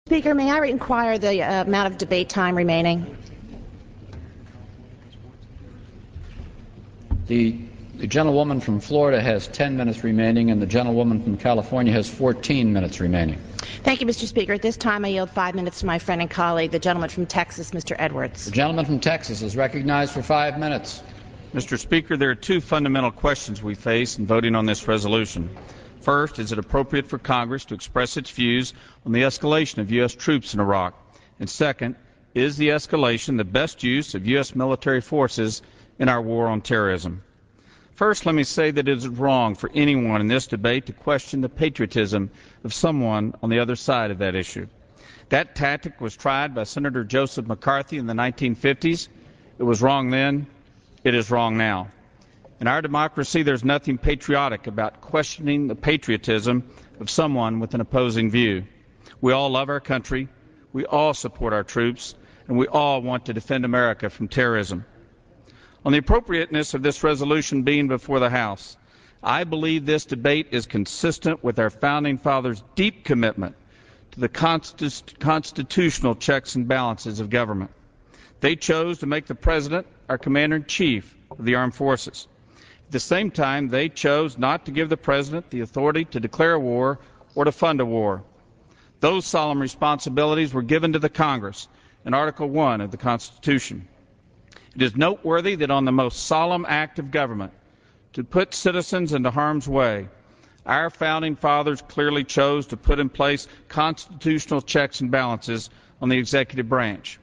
Speaker, may I inquire the amount of debate time remaining? The gentlewoman from Florida has 10 minutes remaining, and the gentlewoman from California has 14 minutes remaining. Thank you, Mr. Speaker. At this time, I yield 5 minutes to my friend and colleague, the gentleman from Texas, Mr. Edwards. The gentleman from Texas is recognized for 5 minutes. Mr. Speaker, there are two fundamental questions we face in voting on this resolution. First, is it appropriate for Congress to express its views on the escalation of U.S. troops in Iraq? And second, is the escalation the best use of U.S. military forces in our war on terrorism? First, let me say that it is wrong for anyone in this debate to question the patriotism of someone on the other side of that issue. That tactic was tried by Senator Joseph McCarthy in the 1950s. It was wrong then. It is wrong now. In our democracy, there's nothing patriotic about questioning the patriotism of someone with an opposing view. We all love our country, we all support our troops, and we all want to defend America from terrorism. On the appropriateness of this resolution being before the House, I believe this debate is consistent with our Founding Fathers' deep commitment to the constitutional checks and balances of government. They chose to make the President our Commander-in-Chief of the Armed Forces. At the same time, they chose not to give the President the authority to declare a war or to fund a war. Those solemn responsibilities were given to the Congress in Article 1 of the Constitution. It is noteworthy that on the most solemn act of government, to put citizens into harm's way, our Founding Fathers clearly chose to put in place constitutional checks and balances on the executive branch.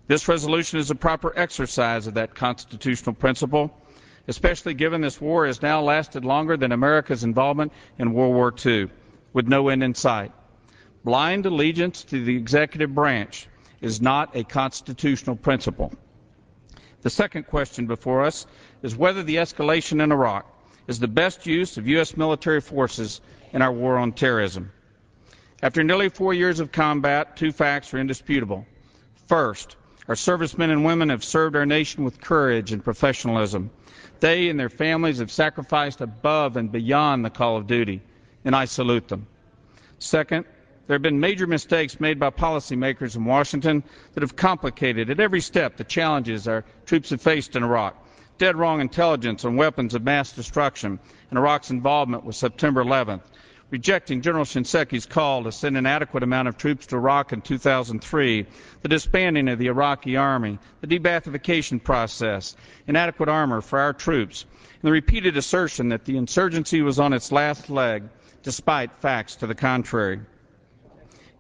This resolution is a proper exercise of that constitutional principle, especially given this war has now lasted longer than America's involvement in World War II, with no end in sight. Blind allegiance to the executive branch is not a constitutional principle. The second question before us is whether the escalation in Iraq is the best use of U.S. military forces in our war on terrorism. After nearly 4 years of combat, two facts are indisputable. First, our servicemen and women have served our nation with courage and professionalism. They and their families have sacrificed above and beyond the call of duty, and I salute them. Second, there have been major mistakes made by policymakers in Washington that have complicated at every step the challenges our troops have faced in Iraq. Dead wrong intelligence on weapons of mass destruction and Iraq's involvement with September 11th, rejecting General Shinseki's call to send an adequate amount of troops to Iraq in 2003, the disbanding of the Iraqi army, the debathification process, inadequate armor for our troops, and the repeated assertion that the insurgency was on its last leg, despite facts to the contrary.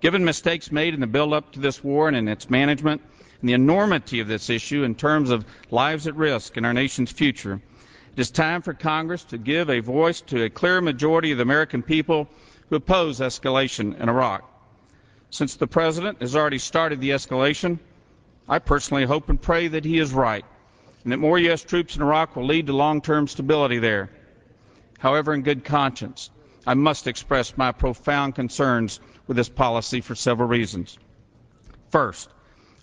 Given mistakes made in the build-up to this war and in its management, and the enormity of this issue in terms of lives at risk in our nation's future, it is time for Congress to give a voice to a clear majority of the American people who oppose escalation in Iraq. Since the President has already started the escalation, I personally hope and pray that he is right, and that more U.S. troops in Iraq will lead to long-term stability there. However, in good conscience, I must express my profound concerns with this policy for several reasons. First,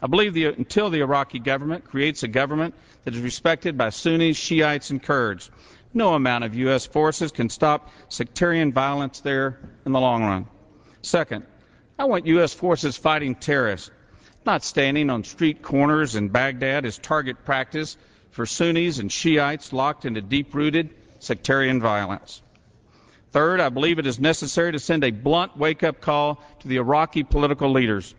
I believe until the Iraqi government creates a government that is respected by Sunnis, Shiites, and Kurds, no amount of U.S. forces can stop sectarian violence there in the long run. Second, I want U.S. forces fighting terrorists, not standing on street corners in Baghdad as target practice for Sunnis and Shiites locked into deep-rooted sectarian violence. Third, I believe it is necessary to send a blunt wake-up call to the Iraqi political leaders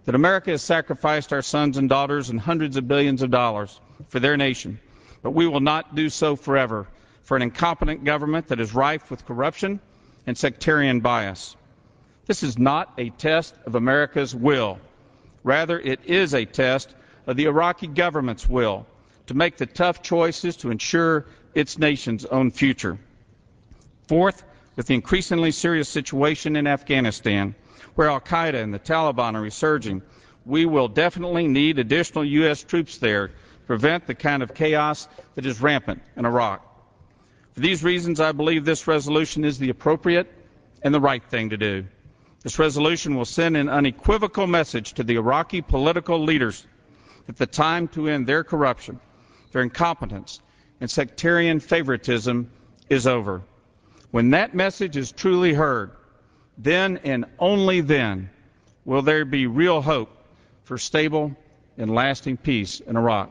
that America has sacrificed our sons and daughters and hundreds of billions of dollars for their nation, but we will not do so forever for an incompetent government that is rife with corruption and sectarian bias. This is not a test of America's will. Rather, it is a test of the Iraqi government's will to make the tough choices to ensure its nation's own future. Fourth, with the increasingly serious situation in Afghanistan, where al-Qaeda and the Taliban are resurging, we will definitely need additional U.S. troops there to prevent the kind of chaos that is rampant in Iraq. For these reasons, I believe this resolution is the appropriate and the right thing to do. This resolution will send an unequivocal message to the Iraqi political leaders that the time to end their corruption, their incompetence, and sectarian favoritism is over. When that message is truly heard, then and only then will there be real hope for stable and lasting peace in Iraq?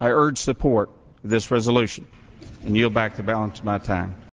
I urge support of this resolution and yield back the balance of my time.